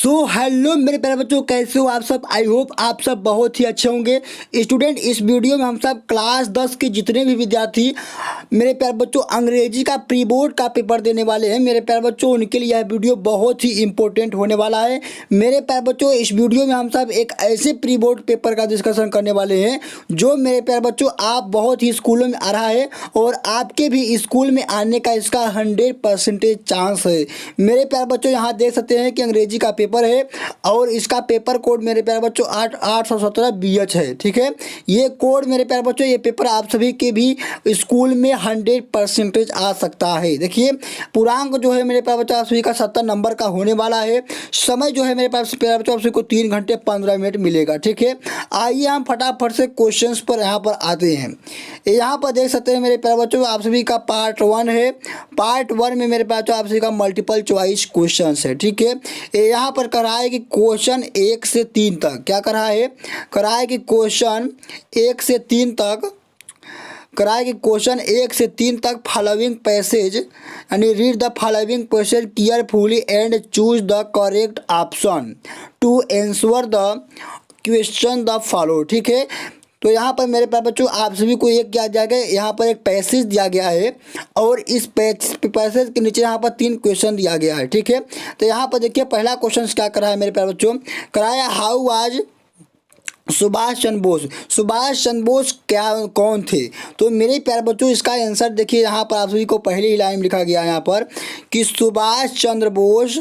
Hello मेरे प्यारे बच्चों, कैसे हो आप सब। आई होप आप सब बहुत ही अच्छे होंगे। स्टूडेंट, इस वीडियो में हम सब क्लास 10 के जितने भी विद्यार्थी मेरे प्यारे बच्चों अंग्रेजी का प्री बोर्ड का पेपर देने वाले हैं, मेरे प्यारे बच्चों उनके लिए यह वीडियो बहुत ही इंपॉर्टेंट होने वाला है। मेरे प्यारे बच्चों, इस वीडियो में हम सब एक ऐसे प्री बोर्ड पेपर का डिस्कशन करने वाले हैं जो मेरे प्यारे बच्चों आप बहुत ही स्कूलों में आ रहा है और आपके भी स्कूल में आने का इसका 100% चांस है। मेरे प्यारे बच्चों, यहाँ देख सकते हैं कि अंग्रेजी का पेपर है और इसका पेपर कोड मेरे प्यारे बच्चों 817 BH है। ठीक है, ये कोड मेरे प्यारे बच्चों, ये पेपर आप सभी के भी स्कूल में 100% आ सकता है। देखिए, पूर्णांक जो है मेरे प्यारे बच्चों आप सभी का 70 नंबर का होने वाला है। समय जो है मेरे प्यारे बच्चों आप सभी को 3 घंटे 15 मिनट मिलेगा। ठीक है, आइए हम फटाफट से क्वेश्चंस पर यहाँ पर आते हैं। यहाँ पर देख सकते हैं मेरे प्यारे बच्चों आप सभी का पार्ट 1 है। पार्ट 1 में मेरे प्यारे बच्चों आप सभी का मल्टीपल चॉइस क्वेश्चन है। ठीक है, यहाँ पर कह रहा है कि क्वेश्चन 1 से 3 तक क्या कह रहा है कि क्वेश्चन 1 से 3 तक कराए कि क्वेश्चन 1 से 3 तक फॉलोइंग पैसेज यानी read the following passage carefully and choose the correct option to answer the question the follow. ठीक है, तो यहाँ पर मेरे प्यारे बच्चों आप सभी को एक क्या दिया गया है, यहाँ पर एक पैसेज दिया गया है और इस पैसेज के नीचे यहाँ पर 3 क्वेश्चन दिया गया है। ठीक है, तो यहाँ पर देखिए पहला क्वेश्चन क्या करा है मेरे प्यारे बच्चों, कराया हाउ वाज सुभाष चंद्र बोस कौन थे। तो मेरे प्यारे बच्चों इसका आंसर देखिए, यहाँ पर आप सभी को पहली ही लाइन में लिखा गया है यहाँ पर कि Subhash Chandra Bose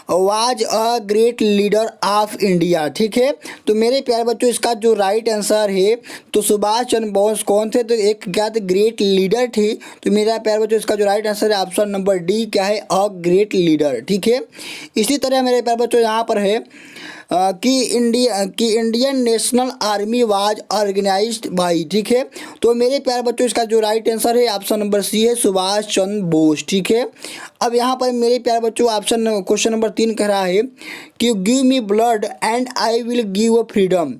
was a great leader of India. ठीक है, तो मेरे प्यारे बच्चों इसका जो राइट आंसर है, तो सुभाष चंद्र बोस कौन थे, तो एक क्या थे, ग्रेट लीडर थे। तो मेरा प्यारे बच्चों इसका जो राइट आंसर है ऑप्शन नंबर डी क्या है, अ ग्रेट लीडर। ठीक है, इसी तरह मेरे प्यारे बच्चों यहाँ पर है कि Indian National Army was organised by. ठीक है, तो मेरे प्यारे बच्चों इसका जो राइट आंसर है ऑप्शन नंबर सी है, सुभाष चंद्र बोस। ठीक है, अब यहाँ पर मेरे प्यारे बच्चों क्वेश्चन नंबर 3 कह रहा है कि give me blood and I will give a freedom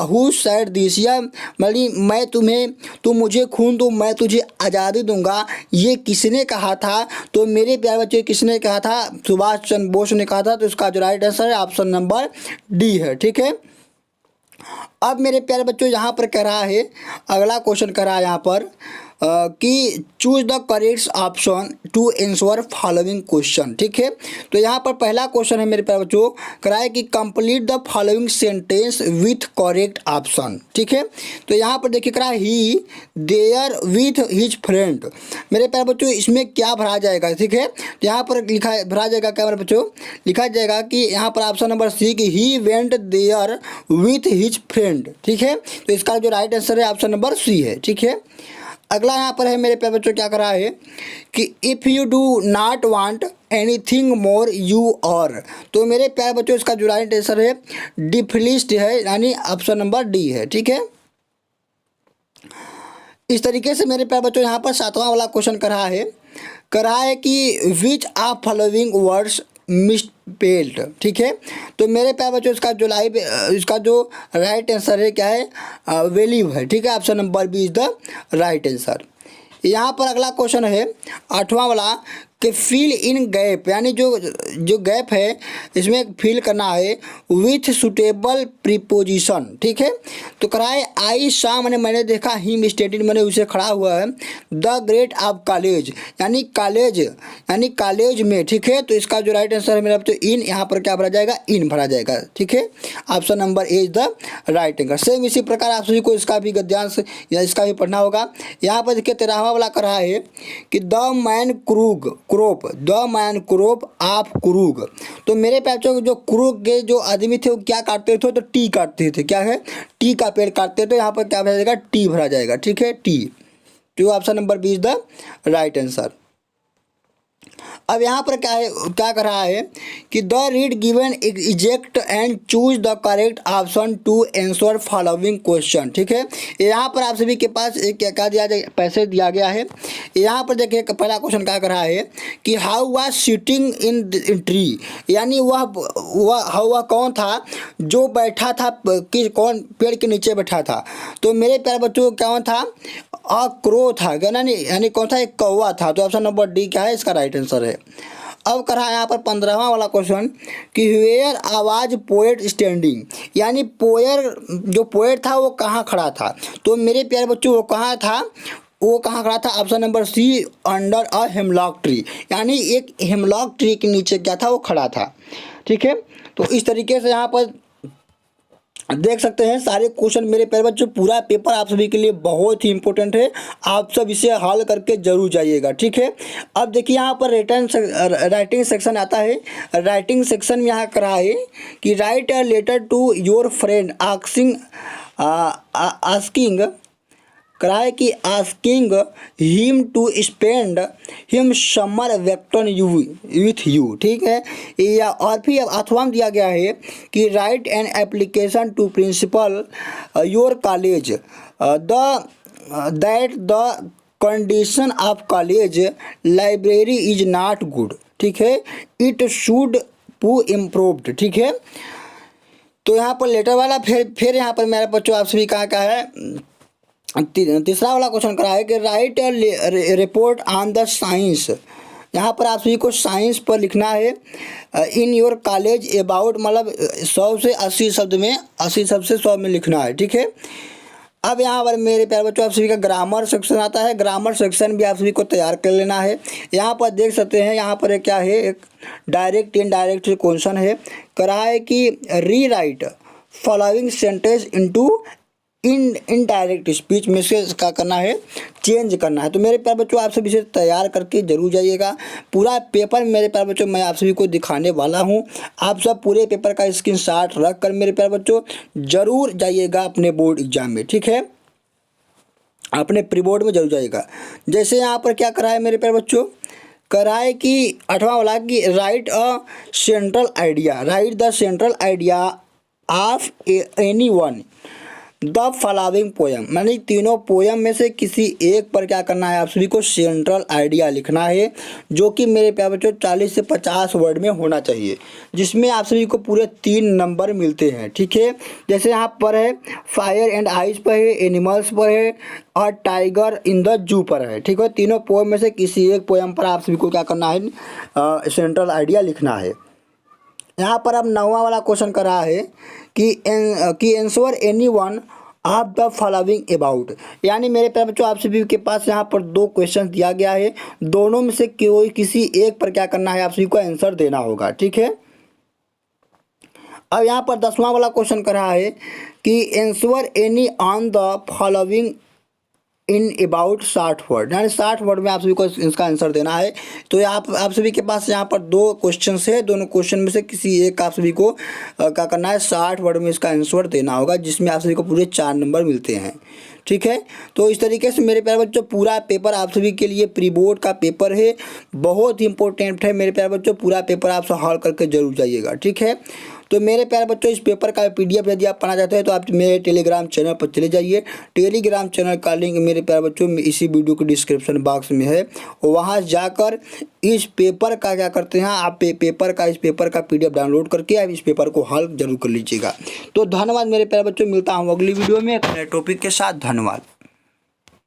who said this, या मतलब तुम मुझे खून दो मैं तुझे आज़ादी दूंगा, ये किसने कहा था। तो मेरे प्यारे बच्चे किसने कहा था, सुभाष चंद्र बोस ने कहा था। तो इसका जो राइट आंसर है ऑप्शन नंबर डी है। ठीक है, अब मेरे प्यारे बच्चों यहाँ पर कह रहा है, अगला क्वेश्चन कह रहा है यहाँ पर कि choose the correct option to answer following question. ठीक है, तो यहाँ पर पहला क्वेश्चन है मेरे प्यारे बच्चों, कराए कि complete the following sentence with correct option. ठीक है, तो यहाँ पर देखिए करा ही देयर विथ हिज फ्रेंड। मेरे प्यारे बच्चों इसमें क्या भरा जाएगा। ठीक है, तो यहाँ पर भरा जाएगा क्या मेरे बच्चों, लिखा जाएगा कि यहाँ पर ऑप्शन नंबर सी कि he went there with his friend. ठीक है, तो इसका जो राइट आंसर है ऑप्शन नंबर सी है। ठीक है, अगला यहाँ पर है मेरे प्यारे बच्चों क्या कर रहा है कि if you do not want anything more you और। तो मेरे प्यारे बच्चों इसका जो राइट आंसर है डिफलिस्ट है, यानी ऑप्शन नंबर डी है। ठीक है, इस तरीके से मेरे प्यारे बच्चों यहाँ पर 7वां वाला क्वेश्चन कर रहा है कि which of following words misspelled. ठीक है, तो मेरे प्यारे बच्चों इसका जो राइट आंसर है क्या है, वैल्यू है। ठीक है, option number B is the right answer. यहाँ पर अगला क्वेश्चन है 8वां वाला कि फिल इन गैप, यानी जो गैप है इसमें फिल करना है विथ सुटेबल प्रीपोजिशन। ठीक है, तो कराए आई सा मैंने देखा, ही स्टेटेड मैंने उसे खड़ा हुआ है, द ग्रेट ऑफ कॉलेज यानी कॉलेज में। ठीक है, तो इसका जो राइट आंसर है मेरा तो इन, यहाँ पर क्या भरा जाएगा, इन भरा जाएगा। ठीक है, option number A is the right answer. Same इसी प्रकार आप सभी को इसका भी गद्यांश या इसका भी पढ़ना होगा। यहाँ पर देखिए 13वां वाला कर रहा है कि the man crop of Krug. तो मेरे बच्चों जो क्रूग के जो आदमी थे वो क्या काटते थे, तो टी काटते थे। क्या है, टी का पेड़ काटते थे। यहाँ पर क्या भरा जाएगा, टी भरा जाएगा। ठीक है, टी, तो option number B is the right answer. अब यहाँ पर क्या कर रहा है कि the read given extract and choose the correct option to answer following question. ठीक है, यहाँ पर आप सभी के पास एक क्या दिया जाए, पैसे दिया गया है। यहाँ पर देखिए पहला क्वेश्चन क्या कर रहा है कि how was sitting in tree, यानी वह कौन था जो बैठा था, कि कौन पेड़ के नीचे बैठा था। तो मेरे प्यारे बच्चों कौन था, अ क्रो था, यानी कौन था, एक कौवा था। तो ऑप्शन नंबर डी क्या है, इसका राइट आंसर है। अब करा है यहाँ पर 15वां वाला क्वेश्चन कि वेयर आवाज पोएट स्टैंडिंग, यानी जो पोएट था वो कहाँ खड़ा था। तो मेरे प्यारे बच्चों वो कहाँ खड़ा था, option number C, under a hemlock tree, यानी एक हेमलॉक ट्री के नीचे क्या था, वो खड़ा था। ठीक है, तो इस तरीके से यहाँ पर देख सकते हैं सारे क्वेश्चन मेरे प्यारे बच्चों। पूरा पेपर आप सभी के लिए बहुत ही इंपॉर्टेंट है, आप सब इसे हल करके जरूर जाइएगा। ठीक है, अब देखिए यहाँ पर राइटिंग सेक्शन आता है। राइटिंग सेक्शन में यहाँ करा है कि write a letter to your friend asking करा है कि asking him to spend him summer vacation with you. ठीक है, या और फिर अथवा में दिया गया है कि write an application to principal your college that the condition of college library is not good. ठीक है, इट शुड बी इम्प्रूव्ड। ठीक है, तो यहाँ पर लेटर वाला फिर यहाँ पर मेरे बच्चों आप सभी कहाँ का है, तीसरा वाला क्वेश्चन करा है कि right report on the science. यहाँ पर आप सभी को साइंस पर लिखना है इन योर कॉलेज अबाउट, मतलब 100 से 80 शब्द में, 80 शब्द से 100 में लिखना है। ठीक है, अब यहाँ पर मेरे प्यारे बच्चों आप सभी का ग्रामर सेक्शन आता है। ग्रामर सेक्शन भी आप सभी को तैयार कर लेना है। यहाँ पर देख सकते हैं, यहाँ पर क्या है, एक डायरेक्ट इनडायरेक्ट क्वेश्चन है। करा है कि री right following sentence into indirect speech में से क्या करना है, चेंज करना है। तो मेरे प्यारे बच्चों आप सभी इसे तैयार करके जरूर जाइएगा। पूरा पेपर मेरे प्यारे बच्चों मैं आप सभी को दिखाने वाला हूं। आप सब पूरे पेपर का स्क्रीनशॉट रख कर मेरे प्यारे बच्चों जरूर जाइएगा अपने बोर्ड एग्जाम में। ठीक है, अपने प्री बोर्ड में जरूर जाइएगा। जैसे यहाँ पर क्या करा है मेरे प्यारे बच्चों, करा है कि 8वां वाला कि right the central idea of any one the following poem, यानी तीनों पोएम में से किसी एक पर क्या करना है, आप सभी को सेंट्रल आइडिया लिखना है, जो कि मेरे प्यारे बच्चों 40 से 50 वर्ड में होना चाहिए, जिसमें आप सभी को पूरे 3 नंबर मिलते हैं। ठीक है, जैसे यहाँ पर है फायर एंड आइस पर है, एनिमल्स पर है और टाइगर इन द जू पर है। ठीक है, तीनों पोएम में से किसी एक पोएम पर आप सभी को क्या करना है, सेंट्रल आइडिया लिखना है। यहाँ पर अब 9वां वाला क्वेश्चन कर रहा है कि answer any one of the following about, यानी मेरे प्यारे बच्चों आप सभी के पास यहाँ पर 2 क्वेश्चन दिया गया है, दोनों में से कोई किसी एक पर क्या करना है, आप सभी को आंसर देना होगा। ठीक है, अब यहाँ पर 10वां वाला क्वेश्चन कर रहा है कि answer any on the following in about 60 word, यानी 60 वर्ड में आप सभी को इसका आंसर देना है। तो आप सभी के पास यहाँ पर 2 क्वेश्चन है, दोनों क्वेश्चन में से किसी एक आप सभी को क्या करना है, 60 वर्ड में इसका आंसर देना होगा, जिसमें आप सभी को पूरे 4 नंबर मिलते हैं। ठीक है, तो इस तरीके से मेरे प्यारे बच्चों पूरा पेपर आप सभी के लिए प्री बोर्ड का पेपर है, बहुत ही इंपॉर्टेंट है मेरे प्यारे बच्चों। पूरा पेपर आप सब हल करके जरूर जाइएगा। ठीक है, तो मेरे प्यारे बच्चों इस पेपर का PDF यदि आप पढ़ना चाहते हैं तो आप मेरे टेलीग्राम चैनल पर चले जाइए। टेलीग्राम चैनल का लिंक मेरे प्यारे बच्चों इसी वीडियो के डिस्क्रिप्शन बॉक्स में है। वहाँ जाकर इस पेपर का क्या करते हैं, आप इस पेपर का PDF डाउनलोड करके आप इस पेपर को हल जरूर कर लीजिएगा। तो धन्यवाद मेरे प्यारे बच्चों, मिलता हूँ अगली वीडियो में एक नए टॉपिक के साथ। धन्यवाद।